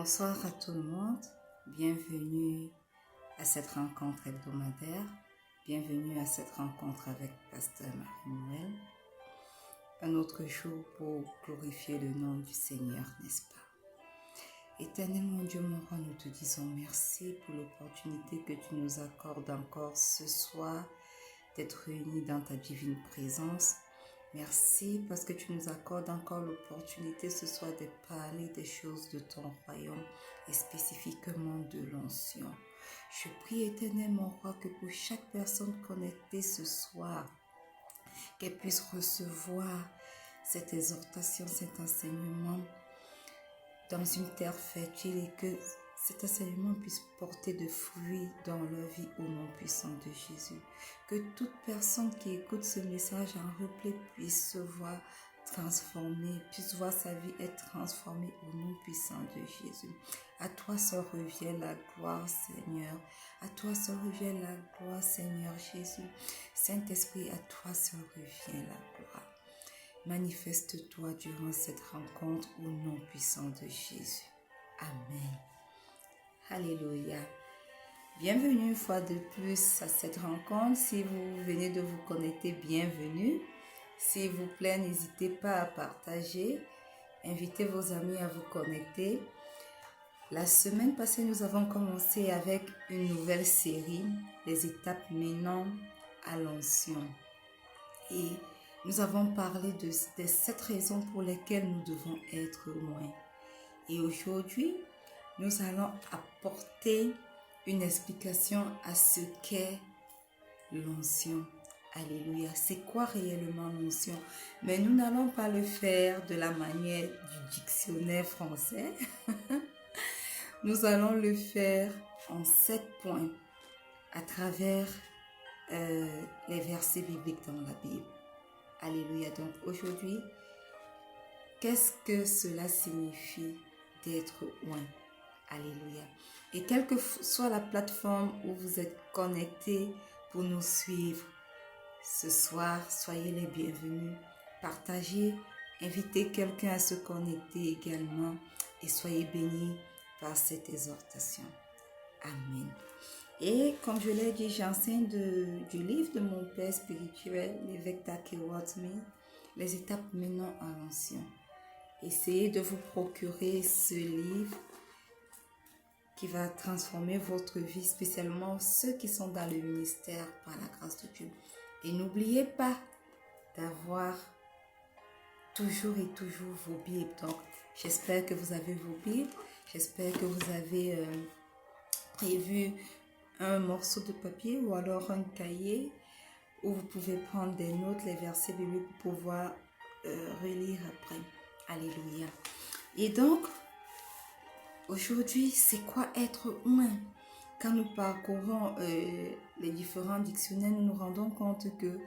Bonsoir à tout le monde, bienvenue à cette rencontre hebdomadaire, bienvenue à cette rencontre avec Pasteur Marie-Noël. Un autre jour pour glorifier le nom du Seigneur, n'est-ce pas? Éternel mon Dieu, mon roi, nous te disons merci pour l'opportunité que tu nous accordes encore ce soir d'être réunis dans ta divine présence. Merci parce que tu nous accordes encore l'opportunité ce soir de parler des choses de ton royaume et spécifiquement de l'onction. Je prie, éternel mon roi, que pour chaque personne connectée ce soir, qu'elle puisse recevoir cette exhortation, cet enseignement dans une terre fertile et que cet enseignement puisse porter de fruits dans leur vie au nom puissant de Jésus. Que toute personne qui écoute ce message en replay puisse se voir transformée, puisse voir sa vie être transformée au nom puissant de Jésus. À toi seul revient la gloire, Seigneur. À toi seul revient la gloire, Seigneur Jésus. Saint-Esprit, à toi seul revient la gloire. Manifeste-toi durant cette rencontre au nom puissant de Jésus. Amen. Alléluia. Bienvenue une fois de plus à cette rencontre. Si vous venez de vous connecter, bienvenue. S'il vous plaît, n'hésitez pas à partager. Invitez vos amis à vous connecter. La semaine passée, nous avons commencé avec une nouvelle série, les étapes menant à l'onction. Et nous avons parlé de 7 raisons pour lesquelles nous devons être loin. Et aujourd'hui, nous allons apporter une explication à ce qu'est l'onction. Alléluia. C'est quoi réellement l'onction? Mais nous n'allons pas le faire de la manière du dictionnaire français. Nous allons le faire en 7 points à travers les versets bibliques dans la Bible. Alléluia. Donc aujourd'hui, qu'est-ce que cela signifie d'être loin? Alléluia. Et quelle que soit la plateforme où vous êtes connectés pour nous suivre ce soir, soyez les bienvenus. Partagez, invitez quelqu'un à se connecter également et soyez bénis par cette exhortation. Amen. Et comme je l'ai dit, j'enseigne du livre de mon père spirituel, l'évêque Takewatmi, les étapes menant à l'onction. Essayez de vous procurer ce livre qui va transformer votre vie, spécialement ceux qui sont dans le ministère par la grâce de Dieu. Et n'oubliez pas d'avoir toujours vos Bibles. Donc, j'espère que vous avez vos Bibles. J'espère que vous avez prévu un morceau de papier ou alors un cahier où vous pouvez prendre des notes, les versets bibliques pour pouvoir relire après. Alléluia. Et donc, aujourd'hui, c'est quoi être loin? Quand nous parcourons les différents dictionnaires, nous nous rendons compte que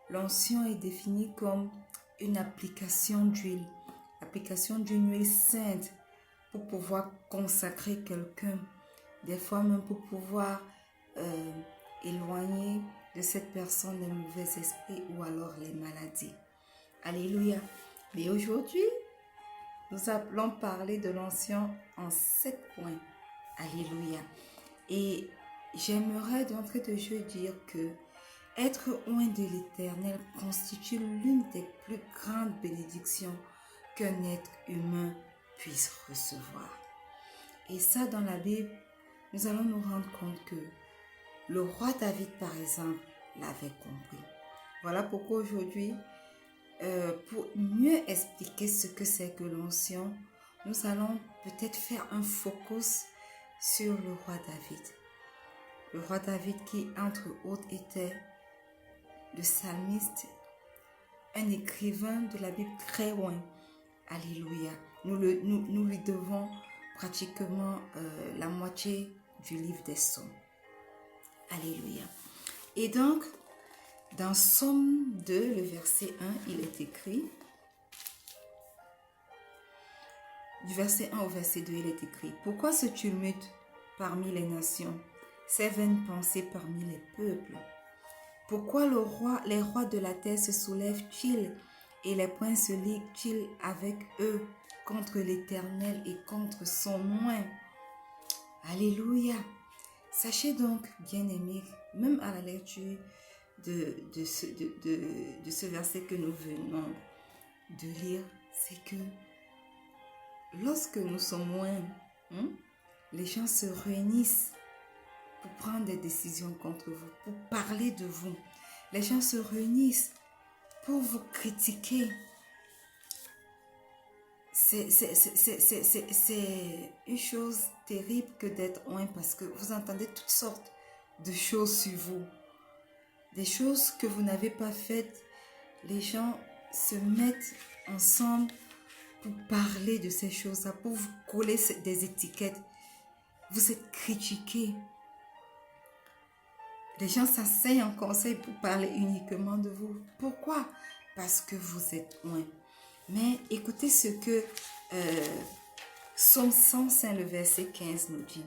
l'onction est définie comme une application d'huile. Application d'une huile sainte pour pouvoir consacrer quelqu'un. Des fois même pour pouvoir éloigner de cette personne les mauvais esprits ou alors les maladies. Alléluia. Mais aujourd'hui, nous allons parler de l'onction en 7 points. Alléluia. Et j'aimerais d'entrée de jeu dire que être loin de l'Éternel constitue l'une des plus grandes bénédictions qu'un être humain puisse recevoir. Et ça, dans la Bible, nous allons nous rendre compte que le roi David, par exemple, l'avait compris. Voilà pourquoi aujourd'hui, pour mieux expliquer ce que c'est que l'onction, nous allons peut-être faire un focus sur le roi David. Le roi David qui, entre autres, était le psalmiste, un écrivain de la Bible très loin. Alléluia. Nous lui devons pratiquement la moitié du livre des Psaumes. Alléluia. Et donc, dans Psaume 2, le verset 1, il est écrit, du verset 1 au verset 2, il est écrit, « Pourquoi ce tumulte parmi les nations, ces vaines pensées parmi les peuples? Pourquoi les rois de la terre se soulèvent-ils et les princes se liguent-ils avec eux contre l'Éternel et contre son oint. Alléluia. Sachez donc, bien-aimés, même à la lecture de ce verset que nous venons de lire, c'est que lorsque nous sommes loin, les gens se réunissent pour prendre des décisions contre vous, pour parler de vous. Les gens se réunissent pour vous critiquer. C'est une chose terrible que d'être loin parce que vous entendez toutes sortes de choses sur vous. Des choses que vous n'avez pas faites. Les gens se mettent ensemble pour parler de ces choses-là, pour vous coller des étiquettes. Vous êtes critiqués. Les gens s'asseyent en conseil pour parler uniquement de vous. Pourquoi? Parce que vous êtes loin. Mais écoutez ce que Psaume 105, le verset 15 nous dit.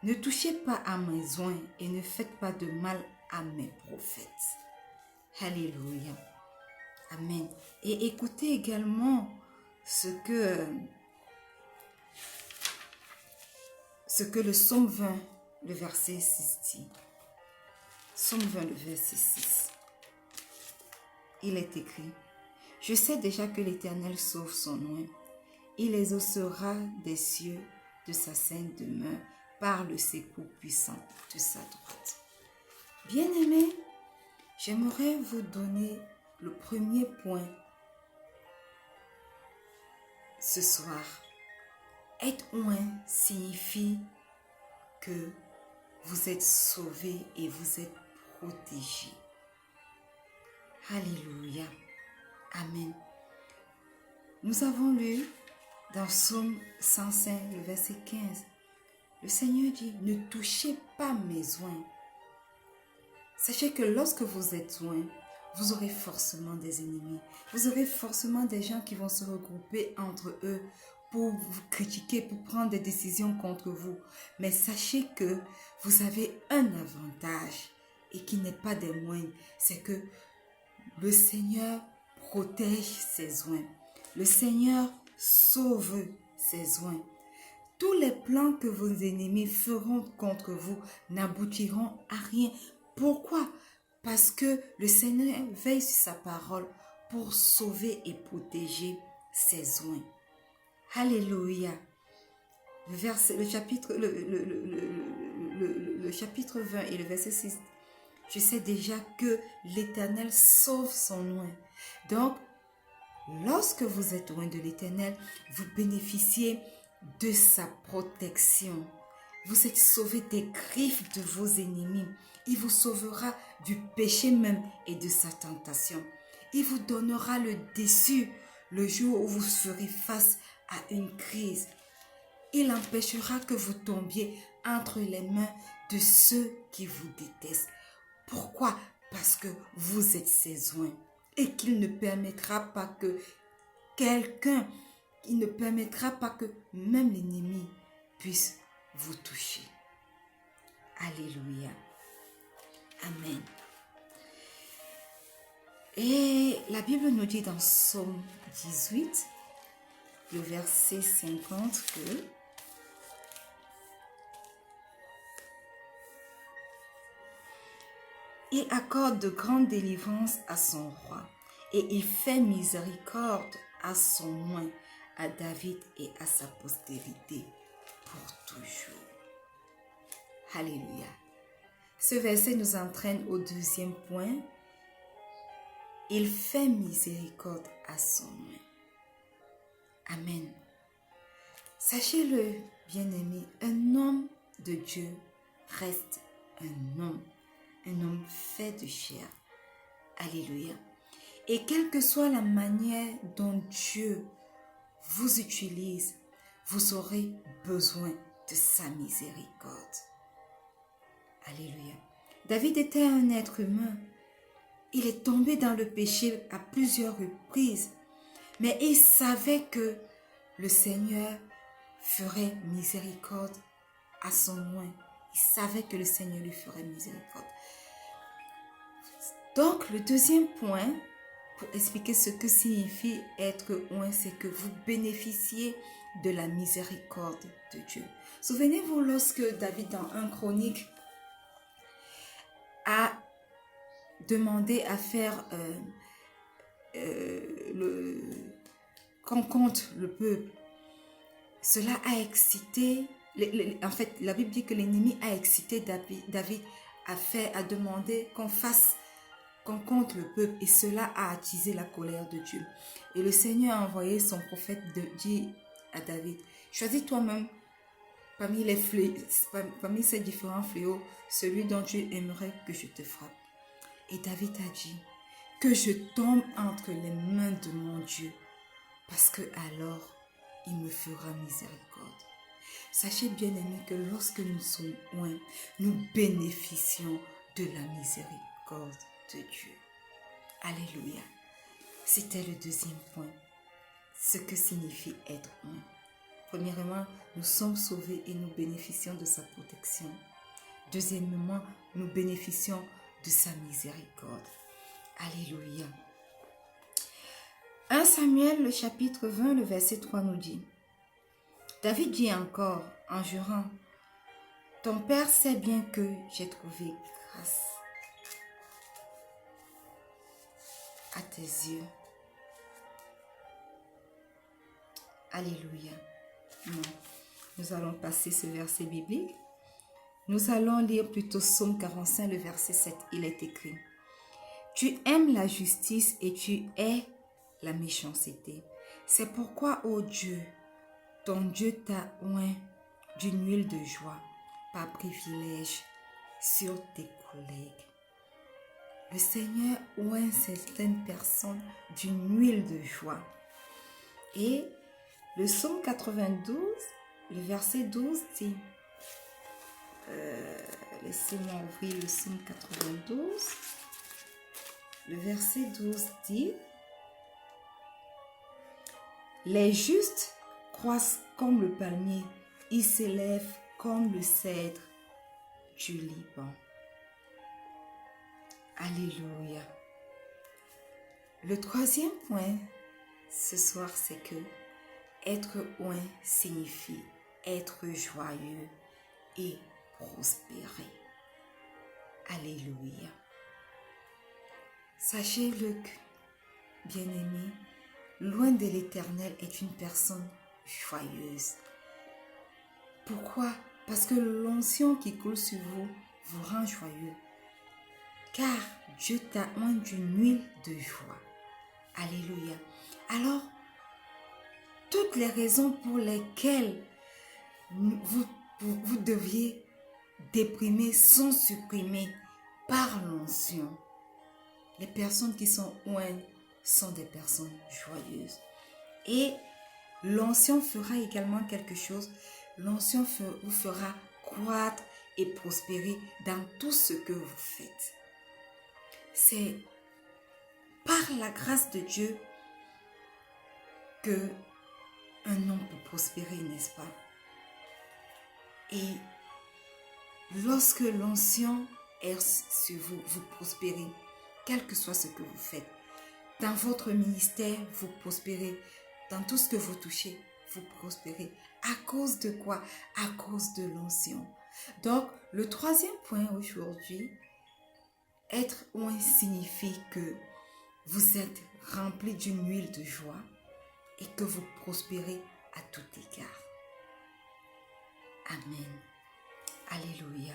Ne touchez pas à mes oints et ne faites pas de mal à mes prophètes. Alléluia. Amen. Et écoutez également ce que le Psaume 20, le verset 6 dit. Psaume 20, le verset 6. Il est écrit, « Je sais déjà que l'Éternel sauve son oint. Il exaucera des cieux de sa sainte demeure par le secours puissant de sa droite. » Bien-aimés, j'aimerais vous donner le premier point ce soir. Être oint signifie que vous êtes sauvés et vous êtes protégés. Alléluia. Amen. Nous avons lu dans Psaume 105, le verset 15. Le Seigneur dit, ne touchez pas mes oints. Sachez que lorsque vous êtes oint, vous aurez forcément des ennemis. Vous aurez forcément des gens qui vont se regrouper entre eux pour vous critiquer, pour prendre des décisions contre vous. Mais sachez que vous avez un avantage et qui n'est pas des moindres. C'est que le Seigneur protège ses oints. Le Seigneur sauve ses oints. Tous les plans que vos ennemis feront contre vous n'aboutiront à rien. Pourquoi? Parce que le Seigneur veille sur sa parole pour sauver et protéger ses oints. Alléluia. Le chapitre 20 et le verset 6. Je sais déjà que l'Éternel sauve son oint. Donc, lorsque vous êtes loin de l'Éternel, vous bénéficiez de sa protection. Vous êtes sauvés des griffes de vos ennemis. Il vous sauvera du péché même et de sa tentation. Il vous donnera le dessus le jour où vous ferez face à une crise. Il empêchera que vous tombiez entre les mains de ceux qui vous détestent. Pourquoi? Parce que vous êtes ses oints et qu'il ne permettra pas que il ne permettra pas que même l'ennemi puisse vous toucher. Alléluia. Amen. Et la Bible nous dit dans Psaume 18, le verset 50 que il accorde de grandes délivrances à son roi et il fait miséricorde à son oint, à David et à sa postérité pour toujours. Alléluia. Ce verset nous entraîne au deuxième point. Il fait miséricorde à son oint. Amen. Sachez-le, bien-aimé, un homme de Dieu reste un homme fait de chair. Alléluia. Et quelle que soit la manière dont Dieu vous utilise, vous aurez besoin de sa miséricorde. Alléluia. David était un être humain. Il est tombé dans le péché à plusieurs reprises. Mais il savait que le Seigneur ferait miséricorde à son oint. Il savait que le Seigneur lui ferait miséricorde. Donc, le deuxième point pour expliquer ce que signifie être oint, c'est que vous bénéficiez de la miséricorde de Dieu. Souvenez-vous lorsque David dans 1 Chronique a demandé à faire qu'on compte le peuple. Cela a excité, en fait la Bible dit que l'ennemi a excité David a demandé qu'on compte le peuple, et cela a attisé la colère de Dieu. Et le Seigneur a envoyé son prophète dit à David, choisis toi-même parmi ces différents fléaux, celui dont Dieu aimerait que je te frappe. Et David a dit, que je tombe entre les mains de mon Dieu, parce que alors il me fera miséricorde. Sachez bien aimés que lorsque nous sommes oints, nous bénéficions de la miséricorde de Dieu. Alléluia. C'était le deuxième point. Ce que signifie être oint. Premièrement, nous sommes sauvés et nous bénéficions de sa protection. Deuxièmement, nous bénéficions de sa miséricorde. Alléluia. 1 Samuel, le chapitre 20, le verset 3 nous dit, David dit encore, en jurant, ton père sait bien que j'ai trouvé grâce à tes yeux. Alléluia. Non. Nous allons passer ce verset biblique. Nous allons lire plutôt Psaume 45, le verset 7. Il est écrit, tu aimes la justice et tu hais la méchanceté. C'est pourquoi, ô Dieu, ton Dieu t'a oint d'une huile de joie, par privilège, sur tes collègues. Le Seigneur oint certaines personnes d'une huile de joie. Et le psaume 92, le verset 12 dit, laissez-moi ouvrir le psaume 92, le verset 12 dit, les justes croissent comme le palmier, ils s'élèvent comme le cèdre du Liban. Alléluia. Le troisième point ce soir, c'est que être oint signifie être joyeux et prospérer. Alléluia. Sachez-le que, bien-aimé, loin de l'Éternel est une personne joyeuse. Pourquoi? Parce que l'onction qui coule sur vous vous rend joyeux. Car Dieu t'a oint d'une huile de joie. Alléluia. Alors, toutes les raisons pour lesquelles vous deviez déprimer sont supprimées par l'onction. Les personnes qui sont ointes sont des personnes joyeuses. Et l'onction fera également quelque chose. L'onction vous fera croître et prospérer dans tout ce que vous faites. C'est par la grâce de Dieu que un homme peut prospérer, n'est-ce pas? Et lorsque l'onction est sur vous, vous prospérez, quel que soit ce que vous faites. Dans votre ministère, vous prospérez. Dans tout ce que vous touchez, vous prospérez. À cause de quoi? À cause de l'onction. Donc, le troisième point aujourd'hui, être oint signifie que vous êtes rempli d'une huile de joie et que vous prospérez à tout égard. Amen. Alléluia.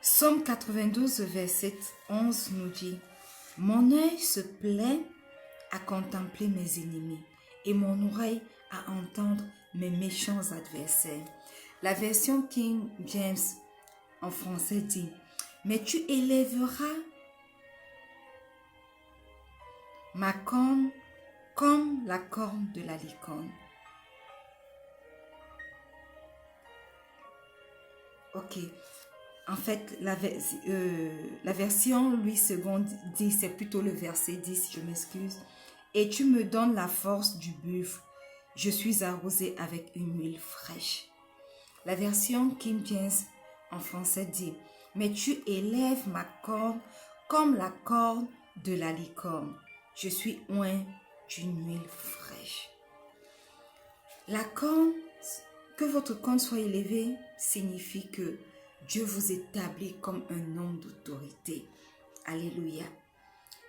Psaume 92, verset 11 nous dit, « Mon œil se plaît à contempler mes ennemis et mon oreille à entendre mes méchants adversaires. » La version King James en français dit, « Mais tu élèveras ma corne comme la corne de la licorne. » Ok. En fait, la version Louis II dit, c'est plutôt le verset 10, je m'excuse. « Et tu me donnes la force du buffle, je suis arrosé avec une huile fraîche. » La version King James en français dit, « Mais tu élèves ma corne comme la corne de la licorne. Je suis oint d'une huile fraîche. La corne, que votre corne soit élevée, signifie que Dieu vous établit comme un homme d'autorité. Alléluia.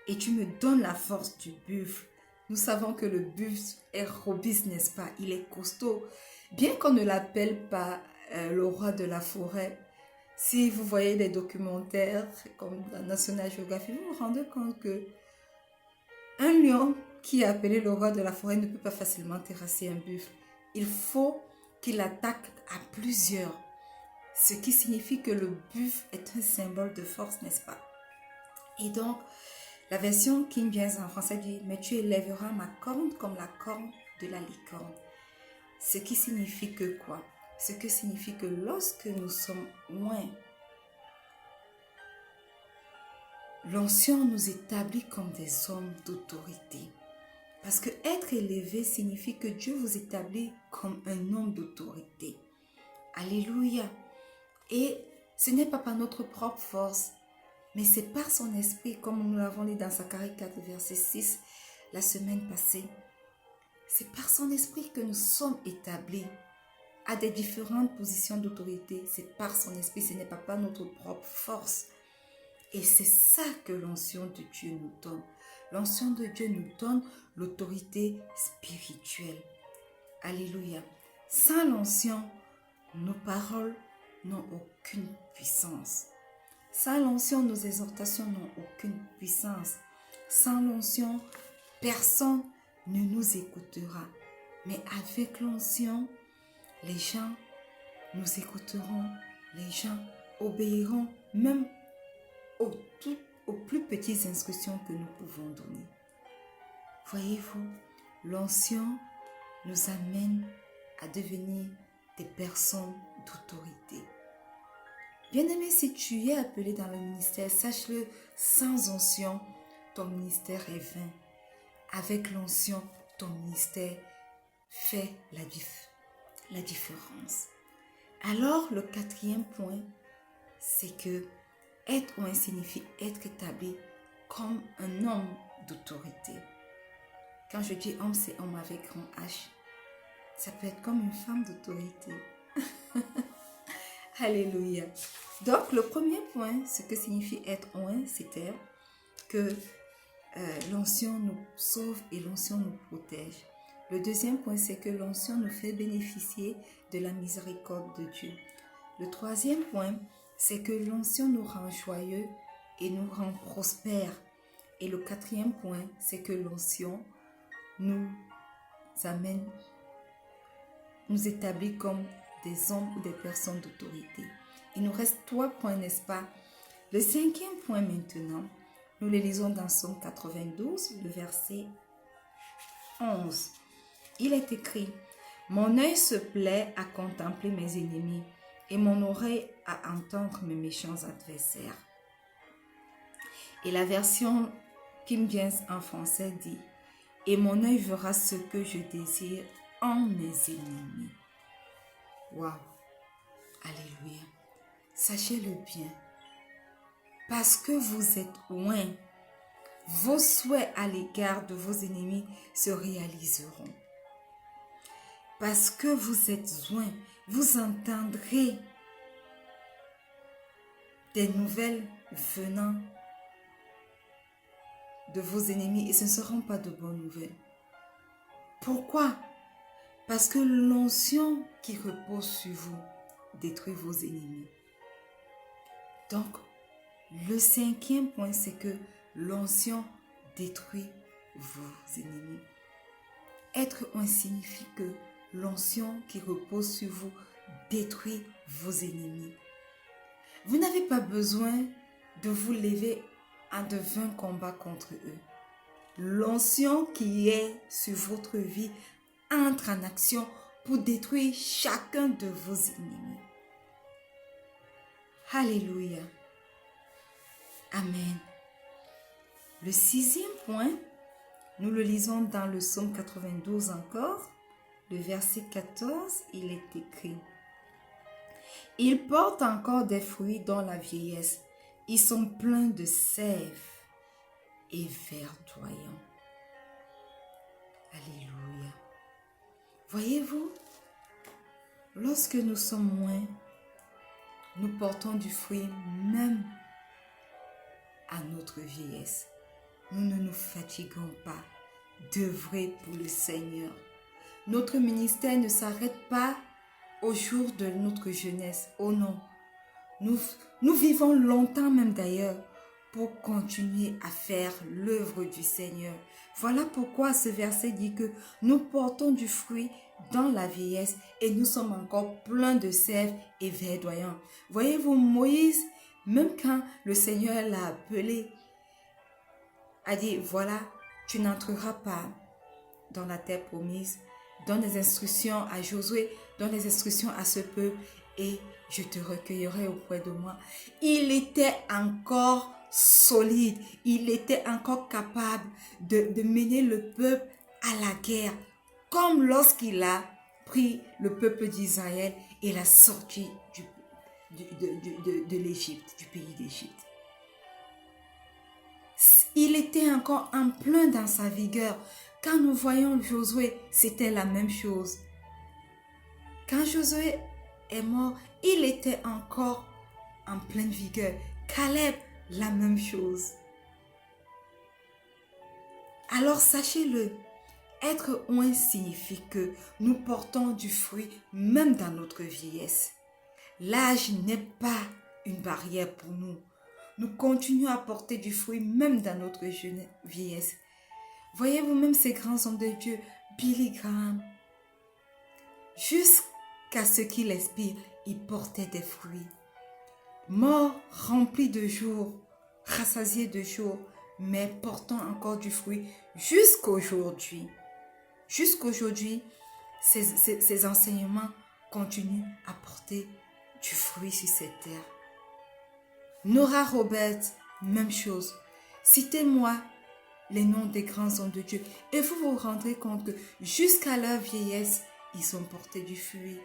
Et tu me donnes la force du buffle. Nous savons que le buffle est robuste, n'est-ce pas? Il est costaud. Bien qu'on ne l'appelle pas le roi de la forêt, si vous voyez les documentaires comme la National Geographic, vous vous rendez compte que un lion qui est appelé le roi de la forêt ne peut pas facilement terrasser un buffle. Il faut qu'il attaque à plusieurs. Ce qui signifie que le buffle est un symbole de force, n'est-ce pas? Et donc, la version King James en français dit « Mais tu élèveras ma corne comme la corne de la licorne ». Ce qui signifie que quoi? Ce qui signifie que lorsque nous sommes loin, l'onction nous établit comme des hommes d'autorité. Parce que être élevé signifie que Dieu vous établit comme un homme d'autorité. Alléluia. Et ce n'est pas par notre propre force, mais c'est par son esprit, comme nous l'avons lu dans Zacharie 4, verset 6, la semaine passée. C'est par son esprit que nous sommes établis à des différentes positions d'autorité. C'est par son esprit, ce n'est pas par notre propre force. Et c'est ça que l'onction de Dieu nous donne. L'onction de Dieu nous donne l'autorité spirituelle. Alléluia. Sans l'onction, nos paroles n'ont aucune puissance. Sans l'onction, nos exhortations n'ont aucune puissance. Sans l'onction, personne ne nous écoutera. Mais avec l'onction, les gens nous écouteront, les gens obéiront, même aux plus petites instructions que nous pouvons donner. Voyez-vous, l'onction nous amène à devenir des personnes d'autorité. Bien-aimé, si tu es appelé dans le ministère, sache-le, sans onction, ton ministère est vain. Avec l'onction, ton ministère fait la différence. Alors, le quatrième point, c'est que être oint signifie être établi comme un homme d'autorité. Quand je dis homme, c'est homme avec grand H. Ça peut être comme une femme d'autorité. Alléluia. Donc, le premier point, ce que signifie être oint, c'était que l'onction nous sauve et l'onction nous protège. Le deuxième point, c'est que l'onction nous fait bénéficier de la miséricorde de Dieu. Le troisième point, c'est que l'onction nous rend joyeux et nous rend prospères. Et le quatrième point, c'est que l'onction nous établit comme des hommes ou des personnes d'autorité. Il nous reste 3 points, n'est-ce pas? Le cinquième point maintenant, nous le lisons dans Psaume 92, le verset 11. Il est écrit « Mon œil se plaît à contempler mes ennemis et mon oreille à entendre mes méchants adversaires. » Et la version King James en français dit « Et mon œil verra ce que je désire en mes ennemis. » Waouh! Alléluia! Sachez-le bien, parce que vous êtes loin, vos souhaits à l'égard de vos ennemis se réaliseront. Parce que vous êtes loin, vous entendrez des nouvelles venant de vos ennemis et ce ne seront pas de bonnes nouvelles. Pourquoi? Parce que l'onction qui repose sur vous détruit vos ennemis. Donc, le cinquième point, c'est que l'onction détruit vos ennemis. Être oint signifie que l'onction qui repose sur vous détruit vos ennemis. Vous n'avez pas besoin de vous lever à de vains combats contre eux. L'onction qui est sur votre vie entre en action pour détruire chacun de vos ennemis. Alléluia. Amen. Le sixième point, nous le lisons dans le Psaume 92 encore, le verset 14, il est écrit « Ils portent encore des fruits dans la vieillesse, ils sont pleins de sève et verdoyant. Alléluia. Voyez-vous, lorsque nous sommes loin, nous portons du fruit même à notre vieillesse. Nous ne nous fatiguons pas d'œuvrer pour le Seigneur. Notre ministère ne s'arrête pas au jour de notre jeunesse. Oh non, nous vivons longtemps même d'ailleurs pour continuer à faire l'œuvre du Seigneur. Voilà pourquoi ce verset dit que nous portons du fruit dans la vieillesse et nous sommes encore pleins de sève et verdoyants. Voyez-vous, Moïse, même quand le Seigneur l'a appelé, a dit, voilà, tu n'entreras pas dans la terre promise, donne des instructions à Josué, donne des instructions à ce peuple et je te recueillerai auprès de moi. Il était encore solide, il était encore capable de mener le peuple à la guerre, comme lorsqu'il a pris le peuple d'Israël et l'a sorti de l'Égypte, du pays d'Égypte. Il était encore en plein dans sa vigueur. Quand nous voyons Josué, c'était la même chose. Quand Josué est mort, il était encore en pleine vigueur. Caleb, la même chose. Alors sachez-le, être oint signifie que nous portons du fruit même dans notre vieillesse. L'âge n'est pas une barrière pour nous. Nous continuons à porter du fruit même dans notre vieillesse. Voyez-vous même ces grands hommes de Dieu, Billy Graham, jusqu'à ce qu'il expire, il portait des fruits. Mort, rempli de jours, rassasié de jours, mais portant encore du fruit jusqu'aujourd'hui. Jusqu'aujourd'hui, ces enseignements continuent à porter du fruit sur cette terre. Nora Roberts, même chose. Citez-moi les noms des grands hommes de Dieu et vous vous rendrez compte que jusqu'à leur vieillesse, ils ont porté du fruit.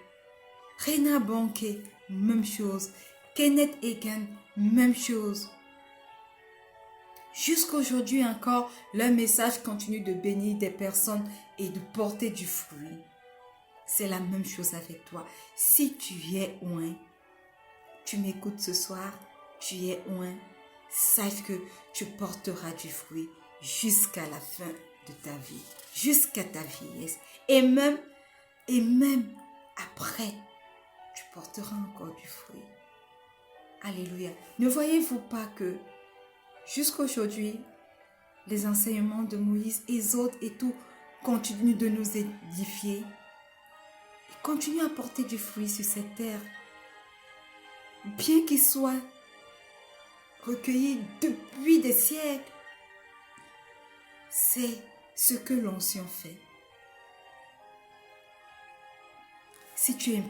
Reinhard Bonnke, même chose. Kenneth Hagin, même chose. Jusqu'aujourd'hui encore, leur message continue de bénir des personnes et de porter du fruit. C'est la même chose avec toi. Si tu es oint, tu m'écoutes ce soir, tu es oint, sache que tu porteras du fruit jusqu'à la fin de ta vie, jusqu'à ta vieillesse. Et même après, tu porteras encore du fruit. Alléluia. Ne voyez-vous pas que jusqu'aujourd'hui, les enseignements de Moïse, Exode et tout continuent de nous édifier et continuent à porter du fruit sur cette terre. Bien qu'ils soient recueillis depuis des siècles, c'est ce que l'onction fait. Si tu es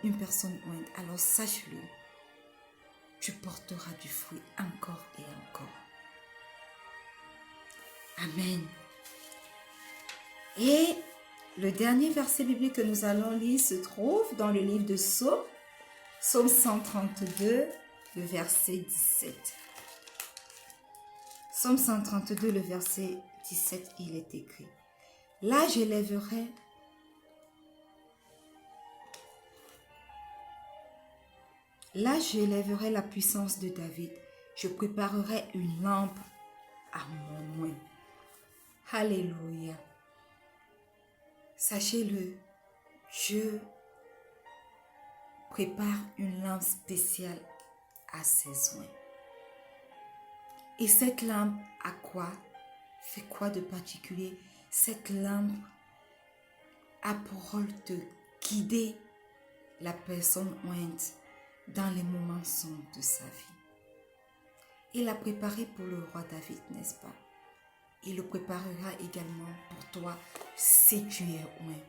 une personne ointe, alors sache-le, tu porteras du fruit encore et encore. Amen. Et le dernier verset biblique que nous allons lire se trouve dans le livre de Psaume, Psaume 132, le verset 17. Psaume 132, le verset 17, il est écrit. Là, j'élèverai la puissance de David. Je préparerai une lampe à mon oint. Alléluia. Sachez-le, Dieu prépare une lampe spéciale à ses oints. Et cette lampe a quoi? Fait quoi de particulier? Cette lampe a pour rôle de guider la personne ointe dans les moments sombres de sa vie. Il l'a préparé pour le roi David, n'est-ce pas? Il le préparera également pour toi si tu es oint.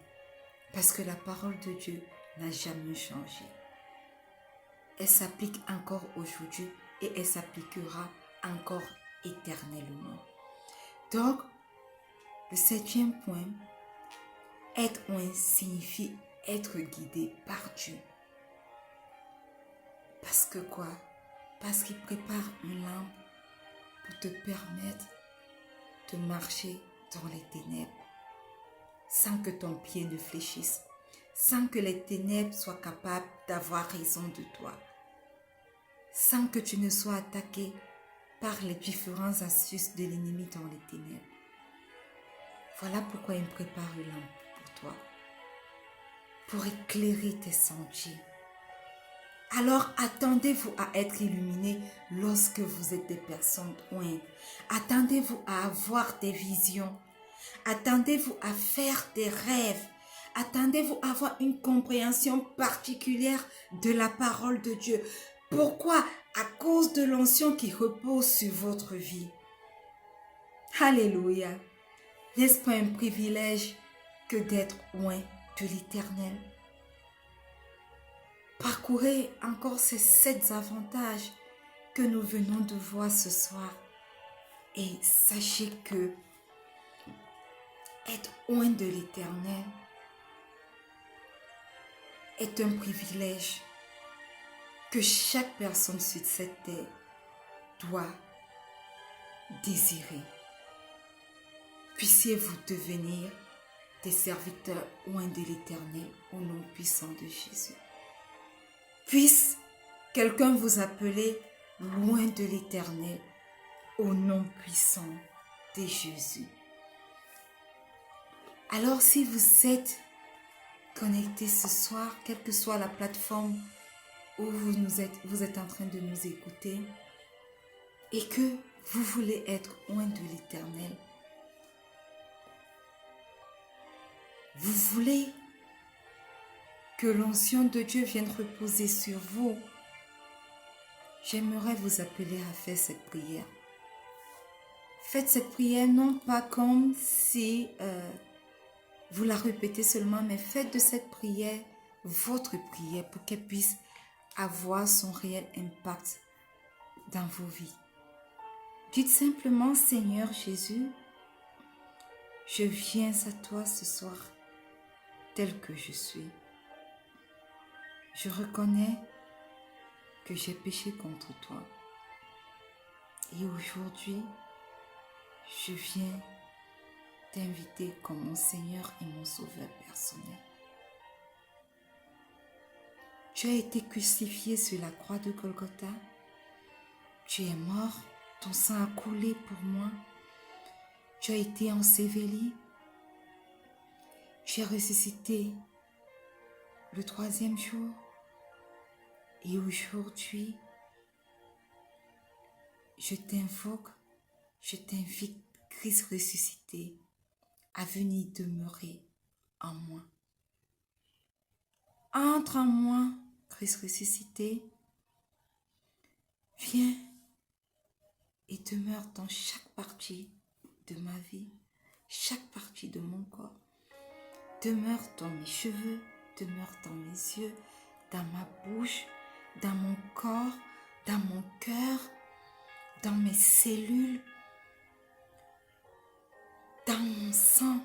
Parce que la parole de Dieu n'a jamais changé. Elle s'applique encore aujourd'hui et elle s'appliquera encore éternellement. Donc, le 7e point, être oint signifie être guidé par Dieu. Parce que quoi? Parce qu'il prépare une lampe pour te permettre de marcher dans les ténèbres sans que ton pied ne fléchisse, sans que les ténèbres soient capables d'avoir raison de toi, sans que tu ne sois attaqué par les différentes astuces de l'ennemi dans les ténèbres. Voilà pourquoi il me prépare une lampe pour toi, pour éclairer tes sentiers. Alors attendez-vous à être illuminé lorsque vous êtes des personnes loin. Attendez-vous à avoir des visions. Attendez-vous à faire des rêves. Attendez-vous à avoir une compréhension particulière de la parole de Dieu. Pourquoi? À cause de l'onction qui repose sur votre vie. Alléluia. N'est-ce pas un privilège que d'être loin de l'Éternel? Parcourez encore ces 7 avantages que nous venons de voir ce soir. Et sachez que être loin de l'Éternel est un privilège que chaque personne sur cette terre doit désirer. Puissiez-vous devenir des serviteurs loin de l'Éternel au nom puissant de Jésus. Puisse quelqu'un vous appeler loin de l'Éternel au nom puissant de Jésus. Alors si vous êtes connecté ce soir, quelle que soit la plateforme où vous êtes en train de nous écouter et que vous voulez être loin de l'Éternel, vous voulez que l'onction de Dieu vienne reposer sur vous, j'aimerais vous appeler à faire cette prière. Faites cette prière non pas comme si vous la répétez seulement, mais faites de cette prière votre prière pour qu'elle puisse avoir son réel impact dans vos vies. Dites simplement, Seigneur Jésus, je viens à toi ce soir tel que je suis. Je reconnais que j'ai péché contre toi. Et aujourd'hui, je viens t'inviter comme mon Seigneur et mon Sauveur personnel. Tu as été crucifié sur la croix de Golgotha. Tu es mort, ton sang a coulé pour moi. Tu as été enseveli. Tu es ressuscité le 3e jour. Et aujourd'hui, je t'invoque, je t'invite, Christ ressuscité, à venir demeurer en moi. Entre en moi, Christ ressuscité, viens et demeure dans chaque partie de ma vie, chaque partie de mon corps. Demeure dans mes cheveux, demeure dans mes yeux, dans ma bouche, dans mon corps, dans mon cœur, dans mes cellules, dans mon sang.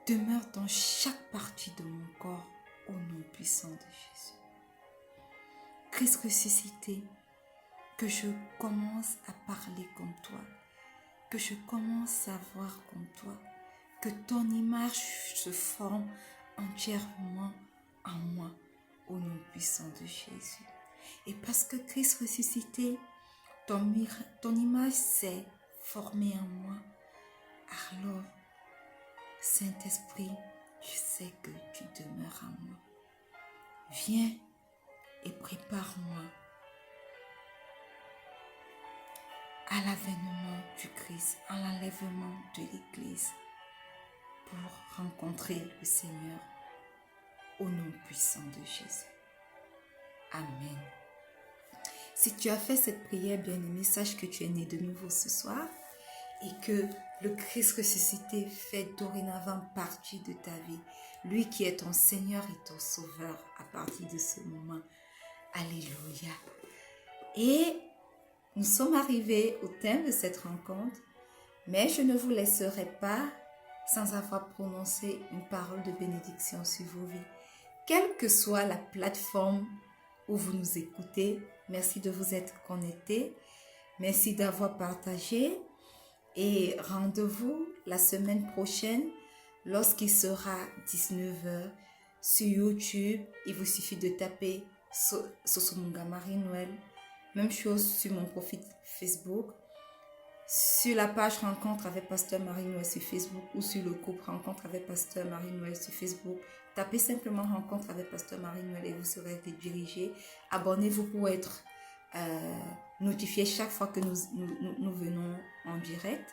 Demeure dans chaque partie de mon corps au nom puissant de Jésus. Christ ressuscité, que je commence à parler comme toi, que je commence à voir comme toi, que ton image se forme entièrement en moi au nom puissant de Jésus. Et parce que Christ ressuscité, ton image s'est formée en moi, alors, Saint-Esprit, je sais que tu demeures en moi. Viens et prépare-moi à l'avènement du Christ, à l'enlèvement de l'Église pour rencontrer le Seigneur au nom puissant de Jésus. Amen. Si tu as fait cette prière, bien-aimé, sache que tu es né de nouveau ce soir et que le Christ ressuscité fait dorénavant partie de ta vie. Lui qui est ton Seigneur et ton Sauveur à partir de ce moment. Alléluia. Et nous sommes arrivés au thème de cette rencontre, mais je ne vous laisserai pas sans avoir prononcé une parole de bénédiction sur vos vies. Quelle que soit la plateforme où vous nous écoutez, merci de vous être connectés, merci d'avoir partagé. Et rendez-vous la semaine prochaine lorsqu'il sera 19h sur YouTube. Il vous suffit de taper Sosomunga Marie-Noël. Même chose sur mon profil Facebook. Sur la page Rencontre avec Pasteur Marie-Noël sur Facebook ou sur le groupe Rencontre avec Pasteur Marie-Noël sur Facebook. Tapez simplement Rencontre avec Pasteur Marie-Noël et vous serez redirigé. Abonnez-vous pour être notifié chaque fois que nous venons en direct.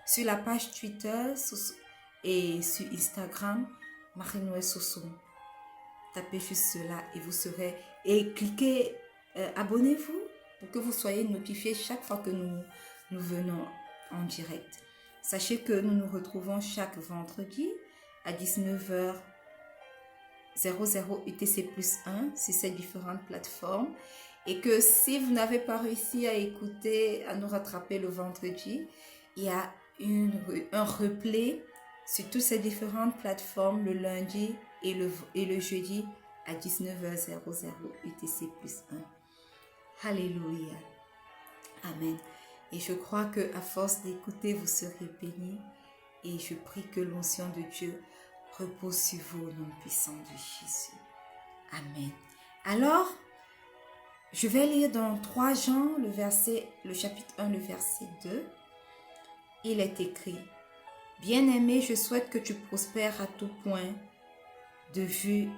Sur la page Twitter et sur Instagram, Marie-Noël Soso. Tapez juste cela et vous serez... Et cliquez, abonnez-vous pour que vous soyez notifié chaque fois que nous venons en direct. Sachez que nous nous retrouvons chaque vendredi à 19h00 UTC+1 sur ces différentes plateformes. Et que si vous n'avez pas réussi à écouter, à nous rattraper le vendredi, il y a un replay sur toutes ces différentes plateformes le lundi et le jeudi à 19h00 UTC+1. Alléluia. Amen. Et je crois qu'à force d'écouter, vous serez bénis. Et je prie que l'onction de Dieu repose sur vous au nom puissant de Jésus. Amen. Alors, je vais lire dans 3 Jean, le chapitre 1, le verset 2. Il est écrit: Bien-aimé, je souhaite que tu prospères à tout point de vue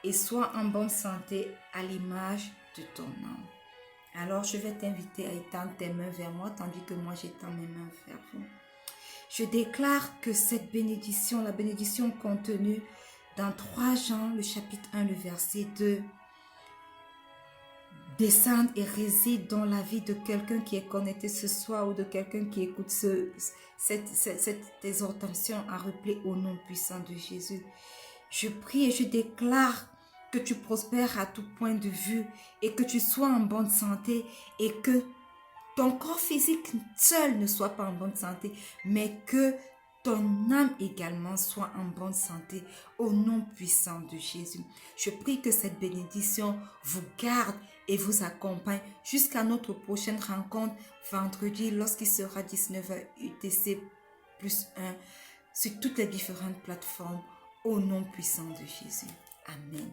et sois en bonne santé à l'image de ton âme. Alors, je vais t'inviter à étendre tes mains vers moi, tandis que moi j'étends mes mains vers vous. Je déclare que cette bénédiction, la bénédiction contenue dans 3 Jean, le chapitre 1, le verset 2, descende et réside dans la vie de quelqu'un qui est connecté ce soir ou de quelqu'un qui écoute cette exhortation à replay au nom puissant de Jésus. Je prie et je déclare que tu prospères à tout point de vue et que tu sois en bonne santé et que ton corps physique seul ne soit pas en bonne santé, mais que ton âme également soit en bonne santé au nom puissant de Jésus. Je prie que cette bénédiction vous garde et vous accompagne jusqu'à notre prochaine rencontre vendredi lorsqu'il sera 19h UTC+1 sur toutes les différentes plateformes au nom puissant de Jésus. Amen.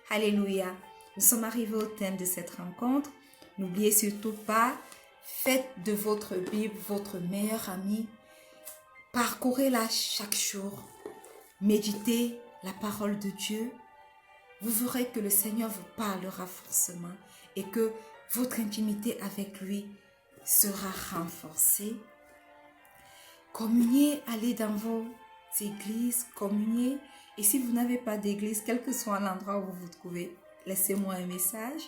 Alléluia. Nous sommes arrivés au thème de cette rencontre. N'oubliez surtout pas, faites de votre Bible votre meilleur ami. Parcourez-la chaque jour. Méditez la parole de Dieu. Vous verrez que le Seigneur vous parlera forcément et que votre intimité avec lui sera renforcée. Communiez, allez dans vos églises, communiez. Et si vous n'avez pas d'église, quel que soit l'endroit où vous vous trouvez, laissez-moi un message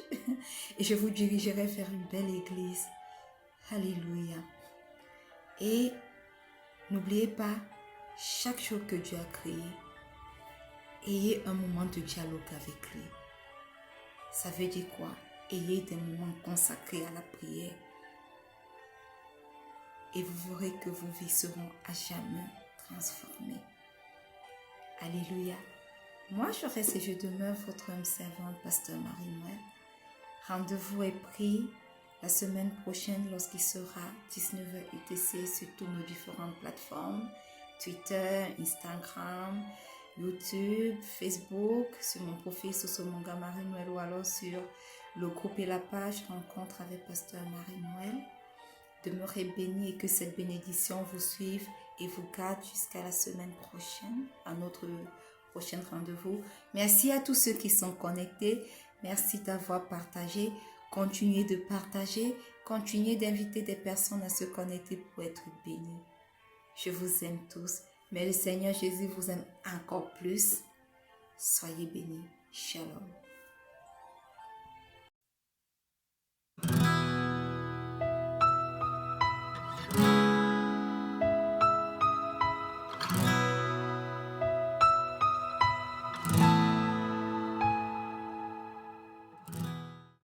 et je vous dirigerai vers une belle église. Alléluia. Et n'oubliez pas, chaque jour que Dieu a créé, ayez un moment de dialogue avec lui. Ça veut dire quoi? Ayez des moments consacrés à la prière. Et vous verrez que vos vies seront à jamais transformées. Alléluia. Moi, je reste et je demeure votre âme servante, Pasteur Marie-Noël. Rendez-vous est pris la semaine prochaine lorsqu'il sera 19h UTC sur toutes nos différentes plateformes. Twitter, Instagram, YouTube, Facebook, sur mon profil Sosomunga Marie-Noël ou alors sur le groupe et la page Rencontre avec Pasteur Marie-Noël. Demeurez bénis et que cette bénédiction vous suive et vous garde jusqu'à la semaine prochaine, à notre prochain rendez-vous. Merci à tous ceux qui sont connectés. Merci d'avoir partagé. Continuez de partager. Continuez d'inviter des personnes à se connecter pour être bénis. Je vous aime tous. Mais le Seigneur Jésus vous aime encore plus. Soyez bénis. Shalom.